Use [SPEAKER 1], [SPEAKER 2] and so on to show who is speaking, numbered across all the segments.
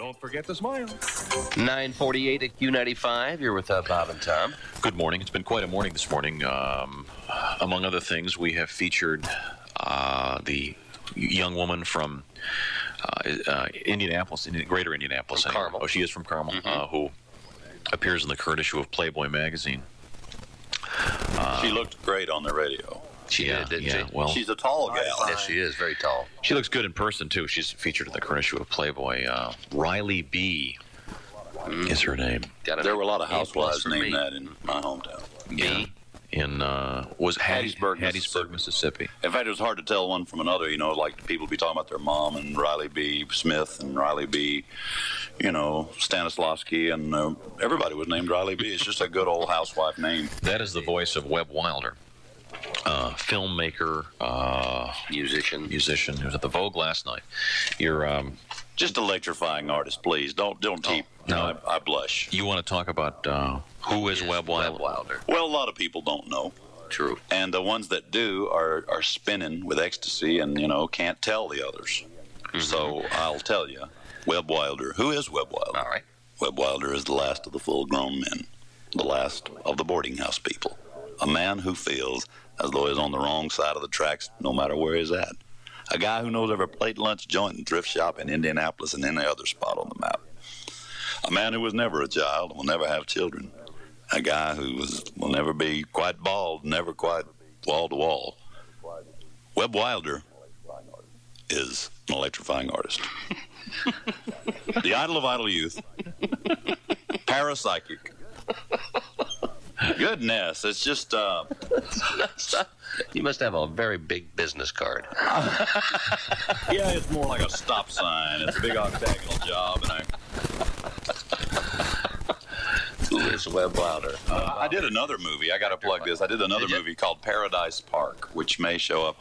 [SPEAKER 1] Don't forget to smile.
[SPEAKER 2] 9:48 at Q95. You're with Bob and Tom.
[SPEAKER 3] Good morning. It's been quite a morning this morning. Among other things, we have featured the young woman from Indianapolis, greater Indianapolis.
[SPEAKER 2] From Carmel.
[SPEAKER 3] Oh, she is from Carmel, who appears in the current issue of Playboy magazine.
[SPEAKER 4] She looked great on the radio.
[SPEAKER 2] She did, didn't she?
[SPEAKER 3] Well,
[SPEAKER 4] She's a tall gal.
[SPEAKER 2] Yes, she is. Very tall.
[SPEAKER 3] she looks good in person, too. She's featured in the current issue of Playboy. Riley B. is her name.
[SPEAKER 4] There were a lot of housewives
[SPEAKER 2] for
[SPEAKER 4] named
[SPEAKER 2] me.
[SPEAKER 4] that in my hometown.
[SPEAKER 3] Yeah. In was
[SPEAKER 4] Hattiesburg,
[SPEAKER 3] Mississippi.
[SPEAKER 4] In fact, it was hard to tell one from another. You know, like people be talking about their mom and Riley B. Smith and Riley B. Stanislavski, and everybody was named Riley B. It's just a good old housewife name.
[SPEAKER 3] That is the voice of Webb Wilder, filmmaker,
[SPEAKER 2] Musician.
[SPEAKER 3] who was at the Vogue last night. You're
[SPEAKER 4] Just electrifying artist, please. Don't keep.
[SPEAKER 3] no.
[SPEAKER 4] I blush.
[SPEAKER 3] you want to talk about who is Webb Wilder?
[SPEAKER 2] Webb Wilder.
[SPEAKER 4] Well, a lot of people don't know.
[SPEAKER 2] True.
[SPEAKER 4] And the ones that do are spinning with ecstasy and, can't tell the others. So I'll tell you, Webb Wilder. Who is Webb Wilder?
[SPEAKER 2] All right.
[SPEAKER 4] Webb Wilder is the last of the full-grown men, the last of the boarding house people. A man who feels as though he's on the wrong side of the tracks no matter where he's at. A guy who knows every plate lunch joint and thrift shop in Indianapolis and any other spot on the map. A man who was never a child and will never have children. A guy who will never be quite bald, never quite wall-to-wall. Webb Wilder is an electrifying artist. The idol of idle youth. Parapsychic. Goodness, it's just...
[SPEAKER 2] You must have a very big business card.
[SPEAKER 4] Yeah, it's more like a stop sign. It's a big octagonal job, and
[SPEAKER 2] Who is Webb Wilder?
[SPEAKER 4] I did another movie. I got to plug this. I did another movie called Paradise Park, which may show up,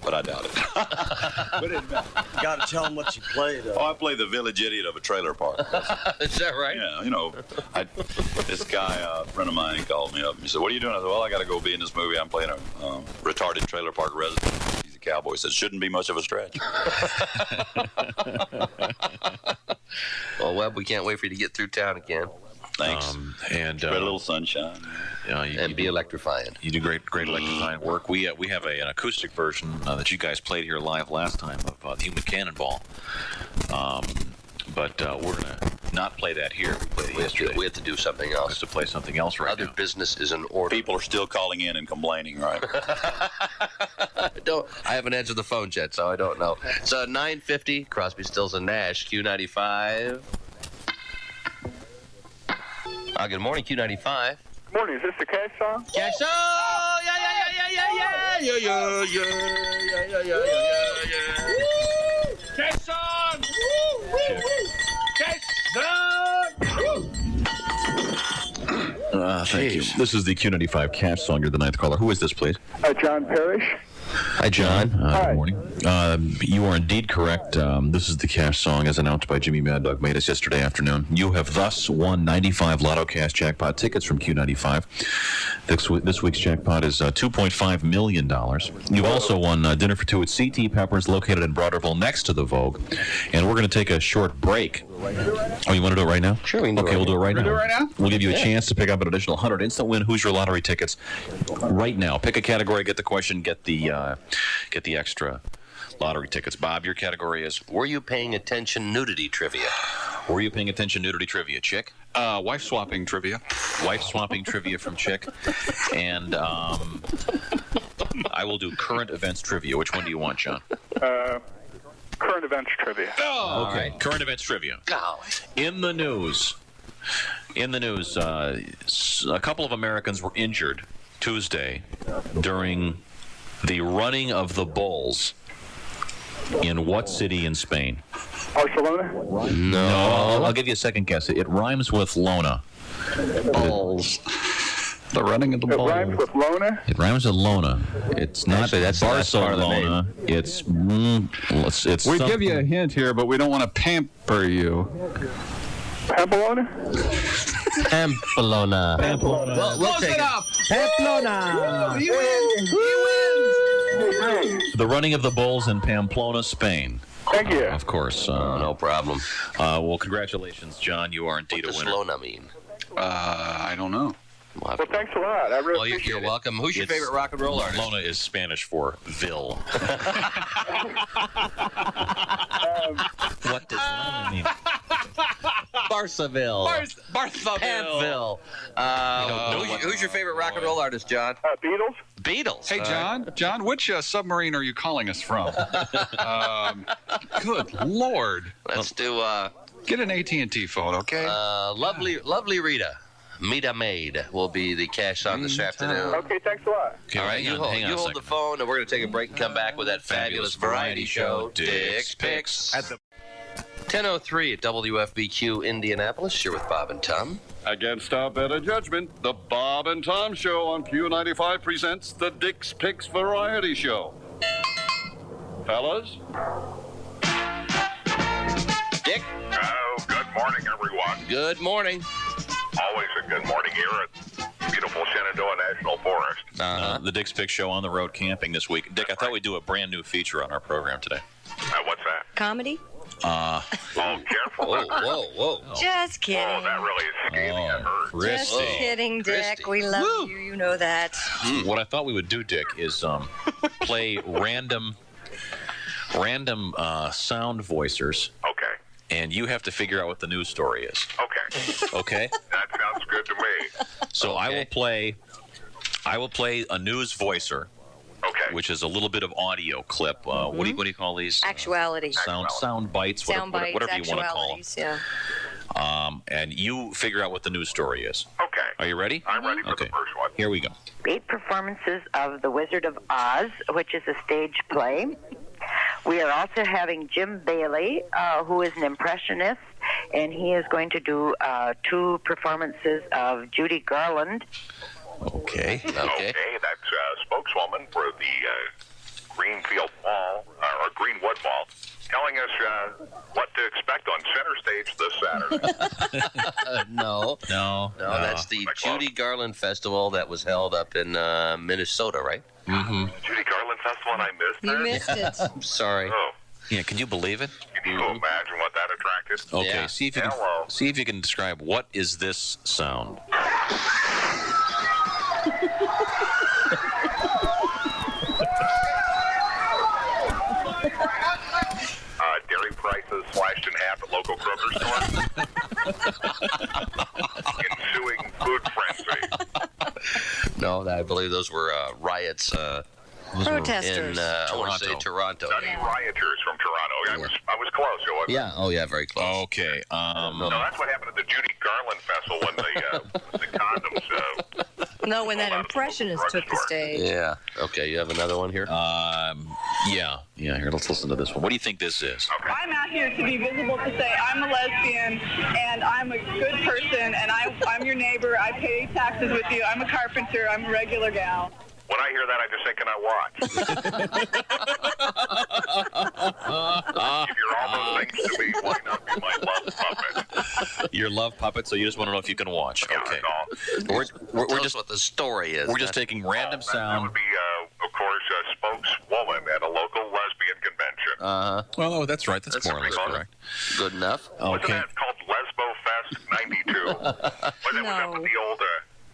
[SPEAKER 4] but I doubt it.
[SPEAKER 5] But you got to tell them what you played.
[SPEAKER 4] I played the village idiot of a trailer park.
[SPEAKER 2] Is that right?
[SPEAKER 4] Yeah, this guy, a friend of mine, called me up and he said, "What are you doing?" I said, "Well, I got to go be in this movie. I'm playing a retarded trailer park resident. He's a cowboy." He said, "Shouldn't be much of a stretch."
[SPEAKER 2] Well, Webb, we can't wait for you to get through town again.
[SPEAKER 4] Thanks.
[SPEAKER 3] And
[SPEAKER 4] Spread a little sunshine.
[SPEAKER 3] you
[SPEAKER 2] Be electrifying.
[SPEAKER 3] You do great electrifying work. We have an acoustic version that you guys played here live last time of the Human Cannonball. But we're going to not play that here. We played it yesterday.
[SPEAKER 2] We have to do something
[SPEAKER 3] We have
[SPEAKER 2] else.
[SPEAKER 3] to play something else right
[SPEAKER 2] Other
[SPEAKER 3] now.
[SPEAKER 2] business is in order.
[SPEAKER 4] People are still calling in and complaining, right?
[SPEAKER 2] I haven't answered the phone yet, so I don't know. So 9:50, Crosby, Stills, and Nash, Q95. Good morning, Q95.
[SPEAKER 6] Good morning. Is this the Cash song?
[SPEAKER 2] Cash song!
[SPEAKER 6] Cash song! Cash song!
[SPEAKER 3] Thank you. This is the Q95 Cash Song. You're the ninth caller. Who is this, please?
[SPEAKER 6] John Parrish.
[SPEAKER 2] Hi, John.
[SPEAKER 6] Hi.
[SPEAKER 3] Good morning. You are indeed correct. This is the Cash Song as announced by Jimmy Mad Dog made us yesterday afternoon. You have thus won 95 Lotto Cash jackpot tickets from Q95. This week's jackpot is $2.5 million. You've also won dinner for two at CT Peppers, located in Broderville next to the Vogue. And we're going to take a short break. Oh, you want to do it right now?
[SPEAKER 2] Sure, we can do it
[SPEAKER 3] Okay, we'll do it right now.
[SPEAKER 5] do it right now?
[SPEAKER 3] We'll give you a chance to pick up an additional 100 instant win Hoosier Lottery tickets right now. Pick a category, get the question, get the extra lottery tickets. Bob, your category is?
[SPEAKER 2] Were you paying attention nudity trivia?
[SPEAKER 3] Were you paying attention nudity trivia, Chick?
[SPEAKER 1] Wife swapping trivia.
[SPEAKER 3] Wife swapping trivia from Chick. And I will do current events trivia. Which one do you want, John?
[SPEAKER 6] Current events trivia.
[SPEAKER 3] Oh, okay. Right. Current events trivia.
[SPEAKER 2] Oh.
[SPEAKER 3] In the news, a couple of Americans were injured Tuesday during the running of the bulls in what city in Spain?
[SPEAKER 6] Barcelona?
[SPEAKER 3] No. I'll give you a second guess. It rhymes with Lona.
[SPEAKER 2] Balls.
[SPEAKER 5] The running of the
[SPEAKER 6] It
[SPEAKER 5] ball.
[SPEAKER 6] rhymes with Lona?
[SPEAKER 3] It rhymes with Lona. It's not
[SPEAKER 2] Actually, that's the last part of the
[SPEAKER 3] Barcelona. It's
[SPEAKER 5] We give you a hint here, but we don't want to pamper you.
[SPEAKER 6] Pamplona?
[SPEAKER 2] Pamplona. We'll take it.
[SPEAKER 5] Pamplona!
[SPEAKER 3] The running of the bulls in Pamplona, Spain.
[SPEAKER 6] Thank you.
[SPEAKER 3] Of course.
[SPEAKER 2] No problem.
[SPEAKER 3] Well, congratulations, John. You are indeed
[SPEAKER 2] What
[SPEAKER 3] a
[SPEAKER 2] does
[SPEAKER 3] winner.
[SPEAKER 2] Lona mean?
[SPEAKER 1] I don't know.
[SPEAKER 6] Well, thanks a lot. I really
[SPEAKER 2] Well,
[SPEAKER 6] appreciate
[SPEAKER 2] you're
[SPEAKER 6] it.
[SPEAKER 2] welcome. Who's your
[SPEAKER 3] It's-
[SPEAKER 2] favorite rock and roll artist?
[SPEAKER 3] Lona is Spanish for Vil. What does Lona mean?
[SPEAKER 2] Barcaville.
[SPEAKER 1] Barthaville.
[SPEAKER 2] Pantville. Who's your favorite rock and roll artist, John?
[SPEAKER 6] Beatles?
[SPEAKER 2] Beatles.
[SPEAKER 1] Hey, John. John, which submarine are you calling us from? Good Lord.
[SPEAKER 2] Let's do
[SPEAKER 1] Get an AT&T phone, okay?
[SPEAKER 2] lovely Rita. Mita Maid will be the cash song this afternoon.
[SPEAKER 6] Okay, thanks a lot.
[SPEAKER 3] Okay,
[SPEAKER 2] All right,
[SPEAKER 3] hang on
[SPEAKER 2] you
[SPEAKER 3] a
[SPEAKER 2] hold
[SPEAKER 3] second.
[SPEAKER 2] the phone, and we're going to take a break and come back with that fabulous variety show, Dick's Picks.
[SPEAKER 1] At the
[SPEAKER 2] 10:03 at WFBQ Indianapolis. You're with Bob and Tom.
[SPEAKER 5] Against our better judgment, the Bob and Tom Show on Q95 presents the Dick's Picks Variety Show. Fellas?
[SPEAKER 2] Dick,
[SPEAKER 7] Oh, good morning, everyone.
[SPEAKER 2] good morning.
[SPEAKER 7] Always a good morning here at beautiful Shenandoah National Forest.
[SPEAKER 3] The Dick's Pick Show on the road camping this week. Dick, I thought we'd do a brand new feature on our program today.
[SPEAKER 7] What's that?
[SPEAKER 8] Comedy?
[SPEAKER 7] Oh, careful.
[SPEAKER 2] Whoa.
[SPEAKER 8] Just
[SPEAKER 7] Oh,
[SPEAKER 8] kidding.
[SPEAKER 7] that really is scathing. It hurts.
[SPEAKER 8] Just
[SPEAKER 3] Christy.
[SPEAKER 8] kidding, Dick.
[SPEAKER 2] Christy.
[SPEAKER 8] We love you. You know that.
[SPEAKER 3] What I thought we would do, Dick, is play random sound voicers,
[SPEAKER 7] Okay.
[SPEAKER 3] and you have to figure out what the news story is.
[SPEAKER 7] Okay.
[SPEAKER 3] Okay?
[SPEAKER 7] That sounds good to me.
[SPEAKER 3] So I will play a news voicer,
[SPEAKER 7] Okay.
[SPEAKER 3] which is a little bit of audio clip. What do you call these?
[SPEAKER 8] Actuality.
[SPEAKER 3] Sound bites,
[SPEAKER 8] Sound bites,
[SPEAKER 3] whatever you want to call them.
[SPEAKER 8] actualities, yeah.
[SPEAKER 3] And you figure out what the news story is.
[SPEAKER 7] Okay.
[SPEAKER 3] Are you ready?
[SPEAKER 7] I'm ready for
[SPEAKER 3] Okay.
[SPEAKER 7] the first one.
[SPEAKER 3] Here we go.
[SPEAKER 9] 8 performances of The Wizard of Oz, which is a stage play. We are also having Jim Bailey, who is an impressionist, and he is going to do 2 performances of Judy Garland.
[SPEAKER 3] Okay.
[SPEAKER 2] Okay.
[SPEAKER 7] That's spokeswoman for the Greenfield Mall, or Greenwood Mall, telling us what to expect on Center Stage this Saturday.
[SPEAKER 2] No,
[SPEAKER 3] No.
[SPEAKER 2] that's the Judy Garland Festival that was held up in Minnesota, right?
[SPEAKER 7] Judy Garland Festival, and I missed
[SPEAKER 8] You
[SPEAKER 7] that?
[SPEAKER 8] missed it.
[SPEAKER 2] I'm sorry.
[SPEAKER 7] Oh,
[SPEAKER 3] Yeah, can you believe it?
[SPEAKER 7] can you imagine what that attracted?
[SPEAKER 3] Okay,
[SPEAKER 2] Yeah.
[SPEAKER 3] see if you
[SPEAKER 7] Hello.
[SPEAKER 3] can see if you can describe what is this sound.
[SPEAKER 7] Dairy prices slashed in half at local grocery stores. Ensuing food frenzy.
[SPEAKER 2] No, I believe those were riots
[SPEAKER 8] Protesters.
[SPEAKER 2] in I want to say Toronto.
[SPEAKER 7] Study rioters from Toronto. I was close. It wasn't.
[SPEAKER 2] Yeah. Oh, yeah. Very close.
[SPEAKER 3] Okay.
[SPEAKER 7] No, that's what happened at the Judy Garland Festival when the condoms.
[SPEAKER 8] No, when that impressionist took the stage.
[SPEAKER 2] Yeah. Okay. You have another one here.
[SPEAKER 3] Yeah. Here, let's listen to this one. What do you think this is?
[SPEAKER 10] I'm out here to be visible to say I'm a lesbian and I'm a good person and I'm your neighbor. I pay taxes with you. I'm a carpenter. I'm a regular gal.
[SPEAKER 7] When I hear that, I just say, "Can I watch?" If you're all those things to me, why not be my love puppet?
[SPEAKER 3] Your love puppet. So you just want to know if you can watch.
[SPEAKER 7] Yeah,
[SPEAKER 3] Okay.
[SPEAKER 7] that's all.
[SPEAKER 3] We're
[SPEAKER 2] Tell us
[SPEAKER 3] just
[SPEAKER 2] what the story is.
[SPEAKER 3] we're just taking random
[SPEAKER 7] That
[SPEAKER 3] sound.
[SPEAKER 7] would be, of course, a spokeswoman at a local lesbian convention.
[SPEAKER 3] Well, oh, that's right. That's
[SPEAKER 2] That's
[SPEAKER 3] more or less
[SPEAKER 7] pretty
[SPEAKER 3] correct.
[SPEAKER 2] Good enough.
[SPEAKER 7] Wasn't
[SPEAKER 3] Okay.
[SPEAKER 7] that called Lesbo Fest '92? Was that up at the old,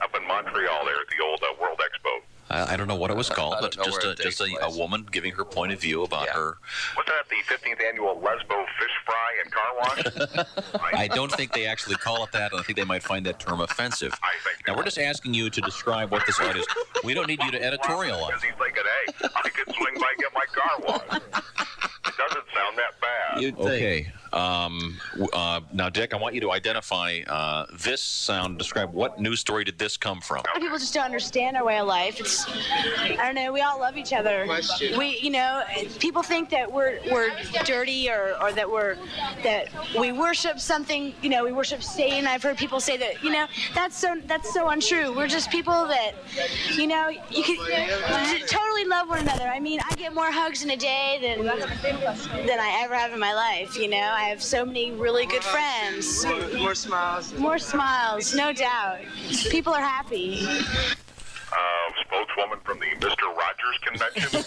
[SPEAKER 7] up in Montreal there at the old World Expo?
[SPEAKER 3] I don't know what it was called,
[SPEAKER 2] I
[SPEAKER 3] but
[SPEAKER 2] don't know
[SPEAKER 3] just
[SPEAKER 2] where it
[SPEAKER 3] just
[SPEAKER 2] takes
[SPEAKER 3] a
[SPEAKER 2] place.
[SPEAKER 3] woman giving her point of view about
[SPEAKER 2] Yeah.
[SPEAKER 3] her.
[SPEAKER 7] Was that the 15th annual Lesbo Fish Fry and Car Wash?
[SPEAKER 3] I don't think they actually call it that, and I think they might find that term offensive.
[SPEAKER 7] I think
[SPEAKER 3] Now we're just asking you to describe what this art is. We don't need you to editorialize.
[SPEAKER 7] Because he's thinking, hey, I could swing by and get my car washed. It doesn't sound that bad.
[SPEAKER 2] You'd think.
[SPEAKER 3] Okay. Now, Dick, I want you to identify this sound. Describe what news story did this come from?
[SPEAKER 10] People just don't understand our way of life. It's, I don't know, we all love each other. We, people think that we're dirty or that we worship something, we worship Satan. I've heard people say that, that's so untrue. We're just people that, you can totally love one another. I mean, I get more hugs in a day than I ever have in my life, I have so many really good friends.
[SPEAKER 11] More smiles.
[SPEAKER 10] More smiles, no doubt. People are happy.
[SPEAKER 7] spokeswoman from the Mr. Rogers convention?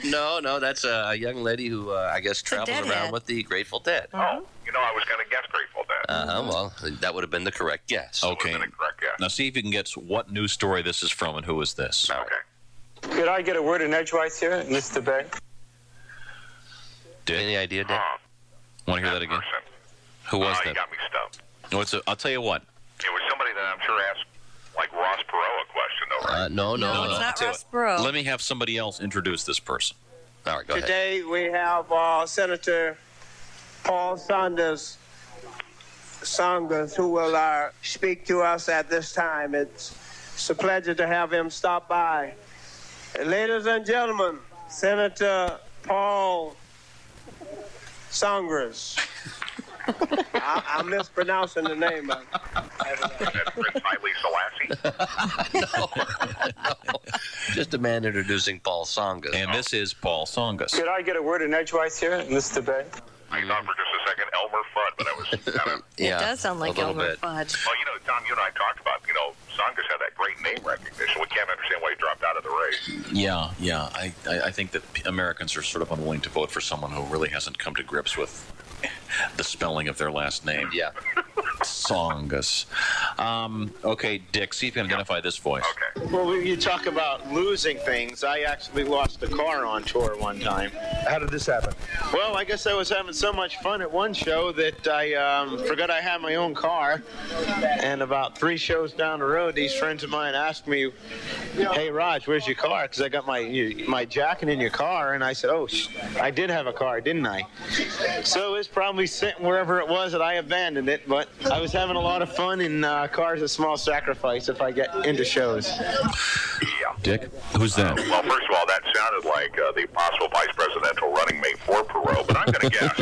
[SPEAKER 2] No, that's a young lady who I guess travels around with the Grateful Dead.
[SPEAKER 7] Oh, I was going to guess Grateful Dead.
[SPEAKER 2] Well, that would have been the correct guess.
[SPEAKER 3] Okay.
[SPEAKER 7] Correct guess.
[SPEAKER 3] Now see if you can guess what news story this is from and who is this.
[SPEAKER 7] Okay.
[SPEAKER 6] Could I get a word in edgewise here in this debate?
[SPEAKER 3] Dick?
[SPEAKER 2] Any idea, Dick?
[SPEAKER 3] Want to hear that again? Who was
[SPEAKER 7] You
[SPEAKER 3] that?
[SPEAKER 7] got me stumped.
[SPEAKER 3] I'll tell you what.
[SPEAKER 7] It was somebody that I'm sure asked, like Ross Perot, a question, though, right?
[SPEAKER 2] No.
[SPEAKER 8] It's not Ross Perot.
[SPEAKER 3] Let me have somebody else introduce this person.
[SPEAKER 2] All right, go ahead.
[SPEAKER 11] Today we have Senator Paul Saunders, who will speak to us at this time. It's a pleasure to have him stop by. Ladies and gentlemen, Senator Paul Saunders. I'm mispronouncing the name.
[SPEAKER 7] That's Prince Haile Selassie?
[SPEAKER 2] No. Just a man introducing Paul Saunders.
[SPEAKER 3] And this is Paul Saunders.
[SPEAKER 6] Could I get a word in edgewise here in this debate?
[SPEAKER 7] I thought for just a second Elmer Fudd, but I was kind of...
[SPEAKER 8] It does sound like Elmer Fudd.
[SPEAKER 7] Well, Tom, you and I talked about, Saunders had that great name recognition. We can't understand why he dropped out of the race.
[SPEAKER 3] Yeah. I think that Americans are sort of unwilling to vote for someone who really hasn't come to grips with the spelling of their last name.
[SPEAKER 2] Yeah.
[SPEAKER 3] Songus. Okay, Dick, see if you can identify this voice.
[SPEAKER 7] Okay.
[SPEAKER 11] Well, you talk about losing things. I actually lost a car on tour one time.
[SPEAKER 6] How did this happen?
[SPEAKER 11] Well, I guess I was having so much fun at one show that I forgot I had my own car. And about 3 shows down the road, these friends of mine asked me, "Hey, Raj, where's your car?" Because I got my jacket in your car. And I said, "Oh, I did have a car, didn't I?" So it's probably sitting wherever it was that I abandoned it. But I was having a lot of fun, and car's a small sacrifice if I get into shows.
[SPEAKER 7] Yeah.
[SPEAKER 3] Dick, who's that?
[SPEAKER 7] Well, first of all, that sounded like the possible vice presidential running mate for Perot, but I'm going to guess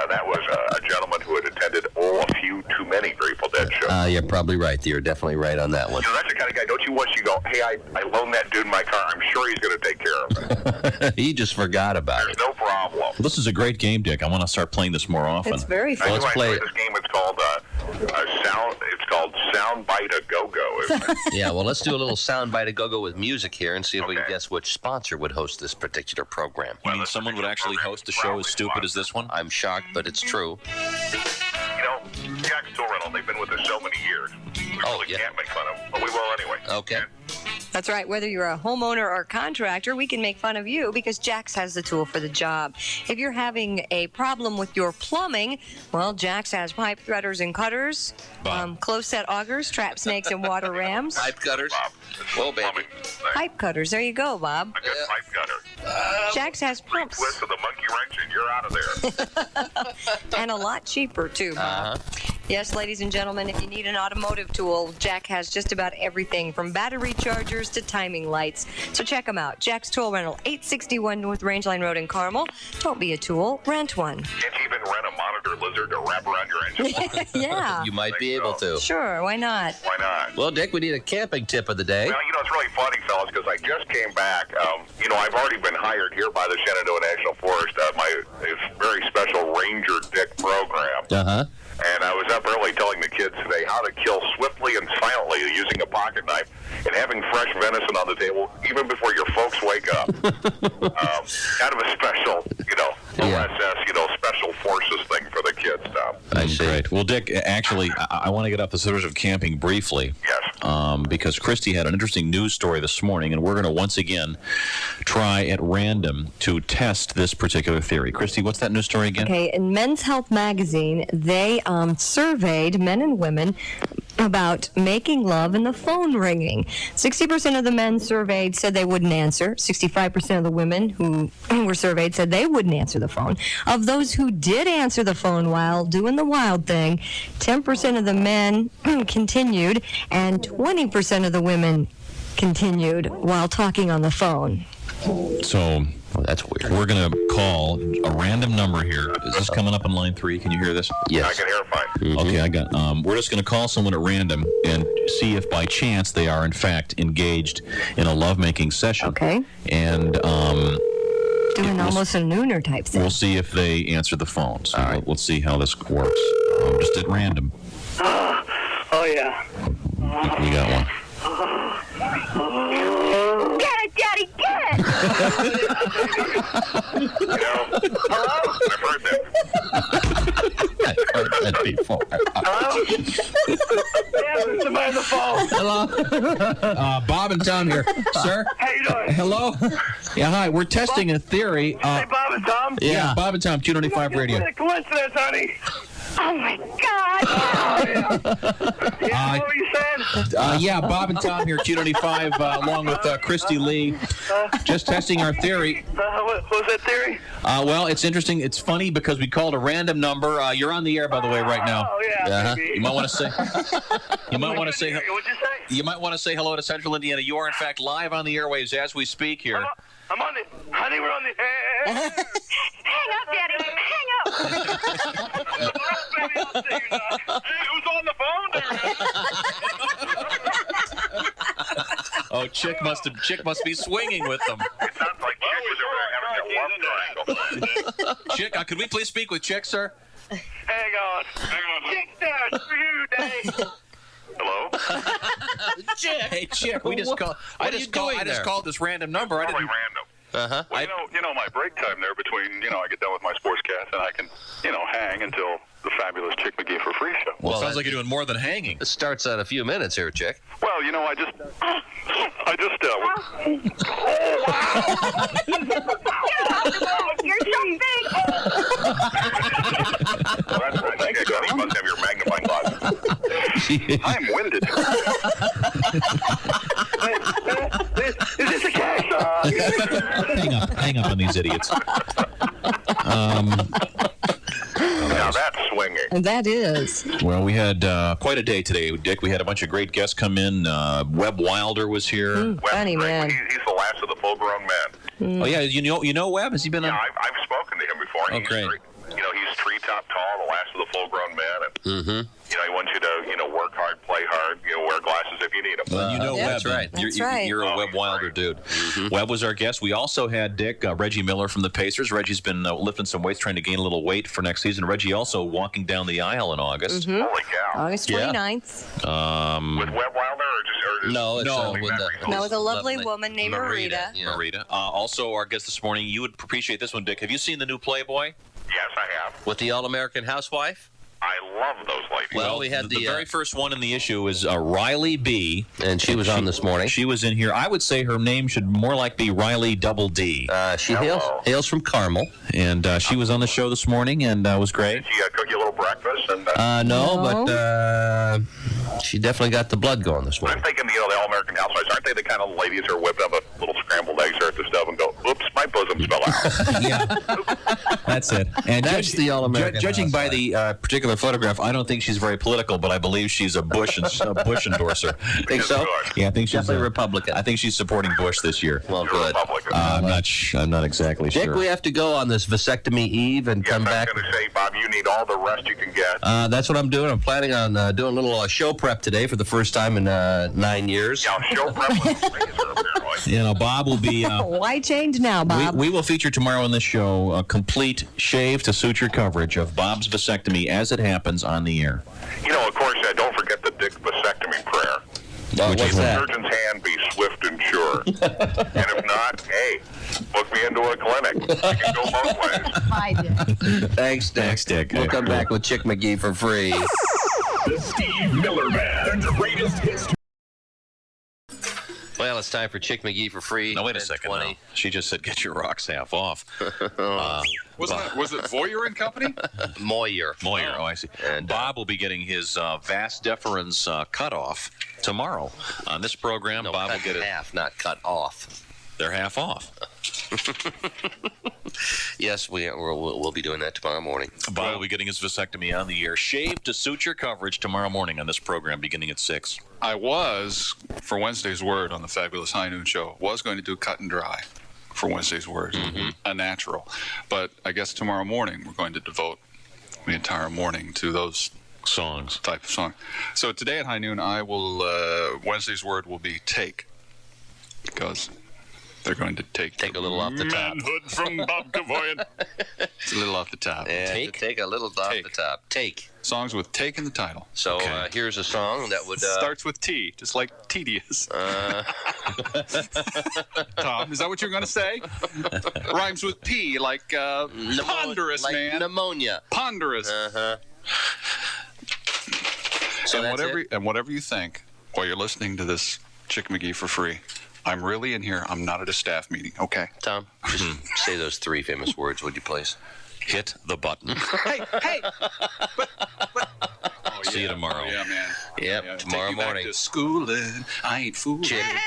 [SPEAKER 7] that was a gentleman who had attended a few too many Grateful Dead shows.
[SPEAKER 2] You're probably right. You're definitely right on that one.
[SPEAKER 7] That's the kind of guy, don't you wish you go, "Hey, I loaned that dude my car. I'm sure he's going to take care of it."
[SPEAKER 2] He just forgot about
[SPEAKER 7] There's no problem.
[SPEAKER 3] This is a great game, Dick. I want to start playing this more often.
[SPEAKER 8] It's very fun.
[SPEAKER 2] Let's play it.
[SPEAKER 7] This game, it's called Soundbite a Go-Go, isn't it?
[SPEAKER 2] Yeah, well, let's do a little soundbite a go-go with music here and see if we can guess which sponsor would host this particular program.
[SPEAKER 3] You mean someone would actually host a show as stupid as this one?
[SPEAKER 2] I'm shocked, but it's true.
[SPEAKER 7] Jack's Tool Rental, they've been with us so many years. We really can't make fun of them, but we will anyway.
[SPEAKER 2] Okay.
[SPEAKER 8] That's right. Whether you're a homeowner or contractor, we can make fun of you because Jax has the tool for the job. If you're having a problem with your plumbing, well, Jax has pipe threaders and cutters, close-set augers, trap snakes, and water rams.
[SPEAKER 2] Pipe cutters. Whoa, baby.
[SPEAKER 8] Pipe cutters. There you go, Bob.
[SPEAKER 7] I got pipe cutter.
[SPEAKER 8] Jax has pumps.
[SPEAKER 7] Twist of the monkey wrench and you're out of there.
[SPEAKER 8] And a lot cheaper, too, Bob. Yes, ladies and gentlemen, if you need an automotive tool, Jack has just about everything from battery chargers to timing lights. So check them out. Jack's Tool Rental, 861 North Rangeline Road in Carmel. Don't be a tool, rent one.
[SPEAKER 7] Can't you even rent a monitor lizard to wrap around your engine?
[SPEAKER 8] Yeah.
[SPEAKER 2] You might be able to.
[SPEAKER 8] Sure, why not?
[SPEAKER 7] Why not?
[SPEAKER 2] Well, Dick, we need a camping tip of the day.
[SPEAKER 7] Well, it's really funny, fellas, because I just came back. I've already been hired here by the Shenandoah National Forest, my very special Ranger Dick program.
[SPEAKER 2] Uh-huh.
[SPEAKER 7] And I was up early telling the kids today how to kill swiftly and silently using a pocket knife and having fresh venison on the table even before your folks wake up. Kind of a special, OSS, special forces thing for the kids, Tom.
[SPEAKER 2] I see.
[SPEAKER 3] Great. Well, Dick, actually, I want to get off the subject of camping briefly.
[SPEAKER 7] Yes.
[SPEAKER 3] Because Christy had an interesting news story this morning, and we're going to once again try at random to test this particular theory. Christy, what's that news story again?
[SPEAKER 8] Okay, in Men's Health magazine, they surveyed men and women about making love and the phone ringing. 60% of the men surveyed said they wouldn't answer. 65% of the women who were surveyed said they wouldn't answer the phone. Of those who did answer the phone while doing the wild thing, 10% of the men continued and 20% of the women continued while talking on the phone.
[SPEAKER 3] So
[SPEAKER 2] that's weird.
[SPEAKER 3] We're going to call a random number here. Is this coming up on line 3? Can you hear this?
[SPEAKER 2] Yes.
[SPEAKER 7] I can hear it fine.
[SPEAKER 3] Mm-hmm. Okay, I got. We're just going to call someone at random and see if by chance they are in fact engaged in a lovemaking session.
[SPEAKER 8] Okay.
[SPEAKER 3] And
[SPEAKER 8] doing almost a nooner type thing.
[SPEAKER 3] We'll see if they answer the phone. So we'll see how this works. Just at random.
[SPEAKER 11] Oh yeah.
[SPEAKER 3] We got one.
[SPEAKER 9] Get it, Daddy, get it!
[SPEAKER 7] I've heard that.
[SPEAKER 3] I've heard that before.
[SPEAKER 11] Hello? Yeah, somebody on the phone.
[SPEAKER 3] Hello? Bob and Tom here. Sir?
[SPEAKER 11] How you doing?
[SPEAKER 3] Hello? Yeah, hi. We're testing a theory.
[SPEAKER 11] Hey, Bob and Tom?
[SPEAKER 3] Yeah, Bob and Tom, 295 Radio.
[SPEAKER 11] What a coincidence, honey.
[SPEAKER 9] Oh, my God!
[SPEAKER 11] Yeah, what were you saying?
[SPEAKER 3] Yeah, Bob and Tom here, 295, along with Christy Lee. Just testing our theory.
[SPEAKER 11] What was that theory?
[SPEAKER 3] Well, it's interesting. It's funny because we called a random number. You're on the air, by the way, right now.
[SPEAKER 11] Oh, yeah.
[SPEAKER 3] You might want to say. You might want to say.
[SPEAKER 11] What'd you say?
[SPEAKER 3] You might want to say hello to Central Indiana. You are, in fact, live on the airwaves as we speak here.
[SPEAKER 11] I'm on the. Honey, we're on the.
[SPEAKER 9] Hang up, Daddy. Hang up.
[SPEAKER 11] Baby, I'll see you now. Hey, who's on the phone there?
[SPEAKER 3] Oh, Chick must be swinging with them.
[SPEAKER 7] It sounds like Chick was over there having a love triangle.
[SPEAKER 3] Chick, could we please speak with Chick, sir?
[SPEAKER 11] Hang on. Chick there, for you, Daddy.
[SPEAKER 7] Hello?
[SPEAKER 3] Chick. Hey, Chick, we just called. I just called this random number. I
[SPEAKER 7] Probably
[SPEAKER 3] didn't.
[SPEAKER 7] random.
[SPEAKER 3] Uh-huh.
[SPEAKER 7] Well, my break time there between, I get done with my sportscast and I can, hang until the fabulous Chick McGee for Free show.
[SPEAKER 3] Well, it sounds like you're doing more than hanging.
[SPEAKER 2] It starts on a few minutes here, Chick.
[SPEAKER 7] Well, I just
[SPEAKER 9] You're so big!
[SPEAKER 7] That's right. Chick, you must have your magnifying glasses. I'm winded.
[SPEAKER 11] Is this a cash?
[SPEAKER 3] Hang up on these idiots.
[SPEAKER 7] Now that's swinging.
[SPEAKER 8] That is.
[SPEAKER 3] Well, we had quite a day today, Dick. We had a bunch of great guests come in. Webb Wilder was here.
[SPEAKER 8] Funny man.
[SPEAKER 7] He's the last of the full-grown men.
[SPEAKER 3] Oh yeah, you know Webb? Has he been on?
[SPEAKER 7] Yeah, I've spoken to him before.
[SPEAKER 3] Oh, great.
[SPEAKER 7] He's treetop tall, the last of the full-grown men. And, he wants you to, work hard, play hard, wear glasses if you need them.
[SPEAKER 3] Well, Webb.
[SPEAKER 2] That's right.
[SPEAKER 3] You're a Webb Wilder dude. Webb was our guest. We also had Dick, Reggie Miller from the Pacers. Reggie's been lifting some weights, trying to gain a little weight for next season. Reggie also walking down the aisle in August.
[SPEAKER 7] Holy cow.
[SPEAKER 8] August 29th.
[SPEAKER 7] With Webb Wilder or just
[SPEAKER 2] No, it's
[SPEAKER 8] with a lovely woman named Marita.
[SPEAKER 2] Yeah.
[SPEAKER 3] Marita. Also, our guest this morning, you would appreciate this one, Dick. Have you seen the new Playboy?
[SPEAKER 7] Yes, I have.
[SPEAKER 2] With the All-American Housewife?
[SPEAKER 7] I love those ladies.
[SPEAKER 2] Well, we had
[SPEAKER 3] the very first one in the issue is Riley B.
[SPEAKER 2] And she was on this morning.
[SPEAKER 3] She was in here. I would say her name should more like be Riley Double D.
[SPEAKER 2] She hails from Carmel.
[SPEAKER 3] And she was on the show this morning and was great.
[SPEAKER 7] Did she cook you a little breakfast? And
[SPEAKER 2] No, but she definitely got the blood going this morning.
[SPEAKER 7] I'm thinking, the All-American Housewives, aren't they the kind of ladies who are whipping up a little scrambled eggs or at the stove and go, oops, my bosoms fell out.
[SPEAKER 3] Yeah, that's it. And
[SPEAKER 2] that's the All-American
[SPEAKER 3] judging by the particular photograph, I don't think she's very political, but I believe she's a Bush endorser.
[SPEAKER 2] Think so?
[SPEAKER 3] Yeah, I think she's
[SPEAKER 2] definitely Republican.
[SPEAKER 3] I think she's supporting Bush this year.
[SPEAKER 2] Well, good.
[SPEAKER 3] I'm not exactly
[SPEAKER 2] Dick,
[SPEAKER 3] sure.
[SPEAKER 2] we have to go on this vasectomy eve and come back.
[SPEAKER 7] I was going to say, Bob, you need all the rest you can get.
[SPEAKER 2] That's what I'm doing. I'm planning on doing a little show prep today for the first time in 9 years.
[SPEAKER 7] Yeah, show prep with razor, apparently.
[SPEAKER 3] Bob will be.
[SPEAKER 8] Why change now, Bob?
[SPEAKER 3] We will feature tomorrow on this show a complete shave to suture coverage of Bob's vasectomy as it happens on the air.
[SPEAKER 7] Of course, don't forget the Dick vasectomy prayer.
[SPEAKER 2] Which is that?
[SPEAKER 7] Surgeon's hand be swift and sure. And if not, hey, book me into a clinic. You can go both ways.
[SPEAKER 8] Bye, Dick.
[SPEAKER 2] Thanks, Dick.
[SPEAKER 3] Thanks, Dick.
[SPEAKER 2] We'll come back with Chick McGee for free.
[SPEAKER 12] The Steve Miller Band, greatest hits.
[SPEAKER 2] Well, it's time for Chick McGee for free.
[SPEAKER 3] No, wait a second. No. She just said, "Get your rocks half off."
[SPEAKER 1] Was it Voyer and Company?
[SPEAKER 2] Moyer.
[SPEAKER 3] Oh, I see. And Bob will be getting his vas deferens cut off tomorrow on this program.
[SPEAKER 2] No,
[SPEAKER 3] Bob will get it
[SPEAKER 2] half, not cut off.
[SPEAKER 3] They're half off.
[SPEAKER 2] Yes, we'll be doing that tomorrow morning.
[SPEAKER 3] Bob will be getting his vasectomy on the air. Shave to suture coverage tomorrow morning on this program beginning at 6.
[SPEAKER 1] I was, for Wednesday's Word on the Fabulous High Noon Show, was going to do cut and dry for Wednesday's Word, a natural. But I guess tomorrow morning we're going to devote the entire morning to those type of songs. So today at High Noon, I will, Wednesday's Word will be take, because They're going to take
[SPEAKER 2] a little off the top.
[SPEAKER 5] Manhood from Bob Kevoian.
[SPEAKER 1] It's a little off the top.
[SPEAKER 2] And take a little off the top. Take.
[SPEAKER 1] Songs with take in the title.
[SPEAKER 2] So here's a song that would...
[SPEAKER 1] starts with T, just like tedious. Tom, is that what you're going to say? Rhymes with P, like ponderous,
[SPEAKER 2] like
[SPEAKER 1] man.
[SPEAKER 2] Pneumonia.
[SPEAKER 1] Ponderous.
[SPEAKER 2] So
[SPEAKER 1] and whatever you think while you're listening to this Chick McGee for free, I'm really in here. I'm not at a staff meeting, okay?
[SPEAKER 2] Tom, just say those 3 famous words, would you please?
[SPEAKER 3] Hit the button.
[SPEAKER 1] Hey!
[SPEAKER 3] See you tomorrow.
[SPEAKER 1] Oh, yeah, man.
[SPEAKER 2] Yep, tomorrow
[SPEAKER 1] Take you
[SPEAKER 2] morning.
[SPEAKER 1] Back to school, and I ain't fooling.
[SPEAKER 2] Chick.
[SPEAKER 10] Hey,